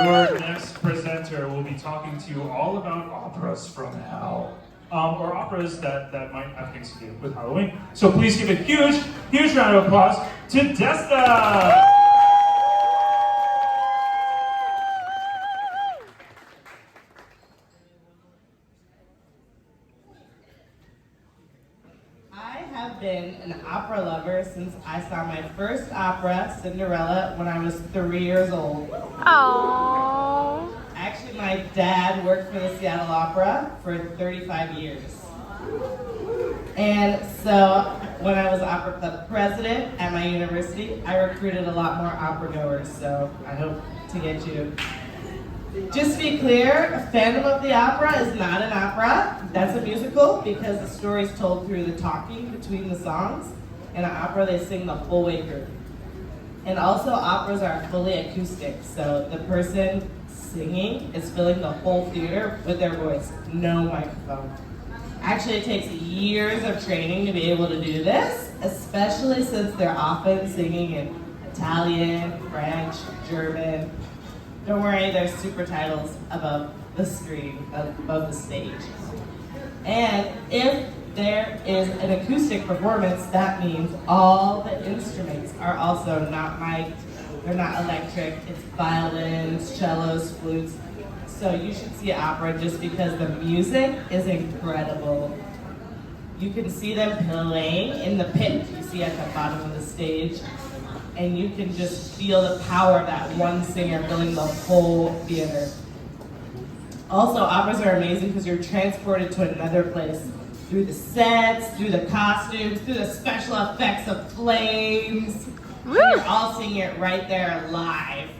Your next presenter will be talking to you all about operas from hell. Or operas that might have things to do with Halloween. So please give a huge, huge round of applause to Desta! I have been an opera lover since I saw my first opera, Cinderella, when I was 3 years old. Aww. Actually, my dad worked for the Seattle Opera for 35 years. And so when I was opera club president at my university, I recruited a lot more opera goers, so I hope to get you. Just to be clear, Phantom of the Opera is not an opera. That's a musical because the story is told through the talking between the songs. In an opera, they sing the whole way through. And also, operas are fully acoustic, so the person singing is filling the whole theater with their voice, no microphone. Actually, it takes years of training to be able to do this, especially since they're often singing in Italian, French, German. Don't worry, there's super titles above the screen, above the stage. And if there is an acoustic performance, that means all the instruments are also not mic'd, they're not electric, it's violins, cellos, flutes. So you should see opera just because the music is incredible. You can see them playing in the pit you see at the bottom of the stage. And you can just feel the power of that one singer filling the whole theater. Also, operas are amazing because you're transported to another place through the sets, through the costumes, through the special effects of flames. And you're all seeing it right there live.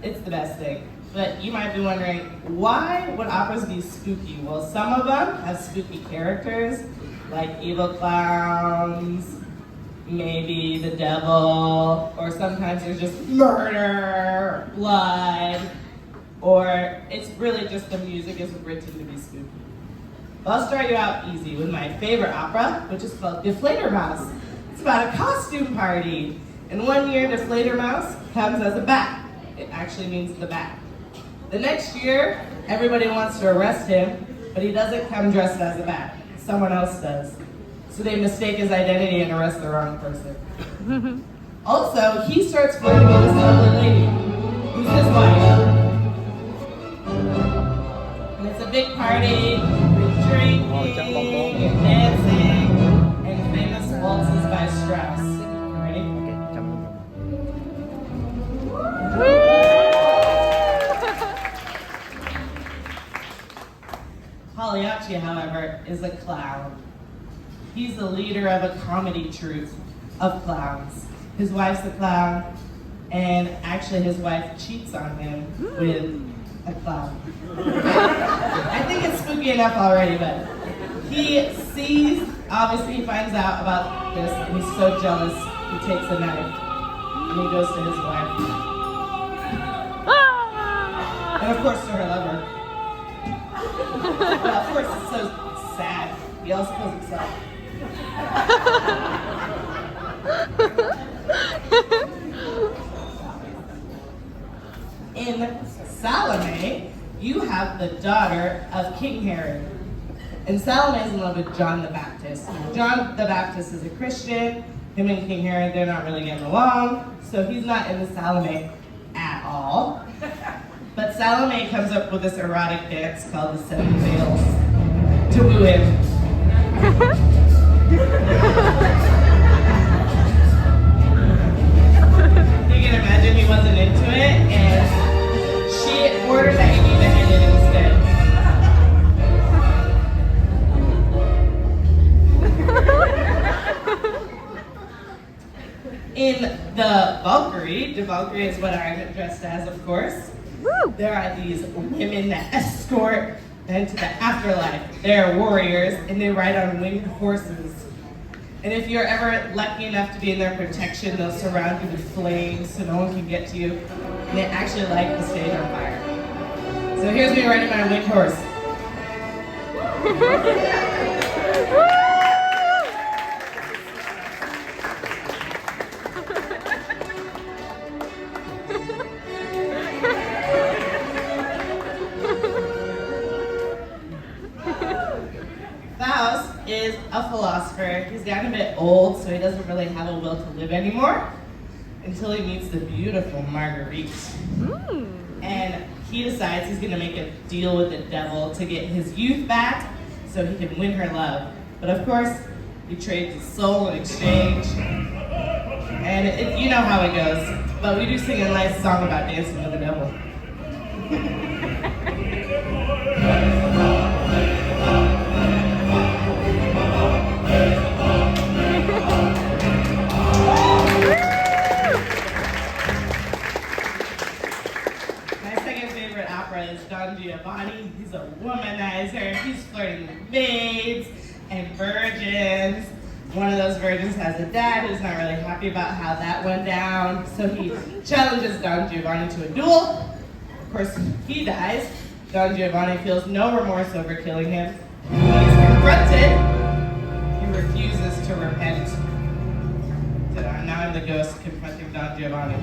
It's the best thing. But you might be wondering, why would operas be spooky? Well, some of them have spooky characters, like evil clowns, maybe the devil, or sometimes there's just murder, blood, or it's really just the music is written to be spooky. Well, I'll start you out easy with my favorite opera, which is called Die Fledermaus. It's about a costume party. And one year, Die Fledermaus comes as a bat. It actually means the bat. The next year, everybody wants to arrest him, but he doesn't come dressed as a bat. Someone else does. So they mistake his identity and arrest the wrong person. Also, he starts flirting with this lovely lady, who's his wife. And it's a big party, with drinking and dancing, and famous waltzes by Strauss. You ready? Pagliacci, however, is a clown. He's the leader of a comedy troupe of clowns. His wife's a clown, and actually his wife cheats on him with a clown. I think it's spooky enough already, but he sees, obviously he finds out about this, and he's so jealous, he takes a knife, and he goes to his wife. And of course to her lover. Well, of course it's so sad. He also kills himself. In Salome, you have the daughter of King Herod. And Salome is in love with John the Baptist. John the Baptist is a Christian. Him and King Herod, they're not really getting along. So he's not in the Salome at all. But Salome comes up with this erotic dance called the Seven Veils to woo him. You can imagine he wasn't into it, and she ordered that he be beheaded instead. In the Valkyrie is what I'm dressed as, of course. Woo! There are these women that escort them to the afterlife. They're warriors, and they ride on winged horses. And if you're ever lucky enough to be in their protection, they'll surround you with flames so no one can get to you. And they actually light the stage on fire. So here's me riding my winged horse. a philosopher. He's gotten a bit old, so he doesn't really have a will to live anymore until he meets the beautiful Marguerite. And he decides he's gonna make a deal with the devil to get his youth back so he can win her love. But of course, he trades his soul in exchange. And you know how it goes. But we do sing a nice song about dancing with the devil. My second favorite opera is Don Giovanni. He's a womanizer. He's flirting with maids and virgins. One of those virgins has a dad who's not really happy about how that went down, so he challenges Don Giovanni to a duel. Of course, he dies. Don Giovanni feels no remorse over killing him. He's confronted. He refuses to repent. So now I'm the ghost confronting Don Giovanni.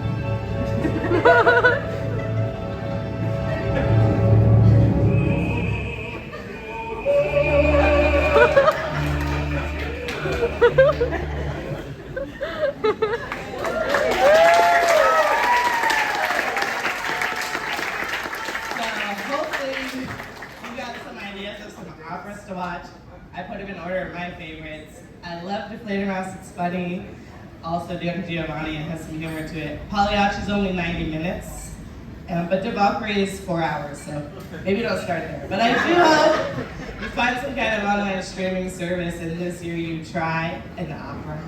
Hopefully you got some ideas of some operas to watch. I put them in order of my favorites. I love the Fledermaus, it's funny. Also Don Giovanni, it has some humor to it. Pagliacci is only 90 minutes, but De Valkyrie is 4 hours, so maybe don't start there. But I do hope you find some kind of online streaming service and this year you try an opera.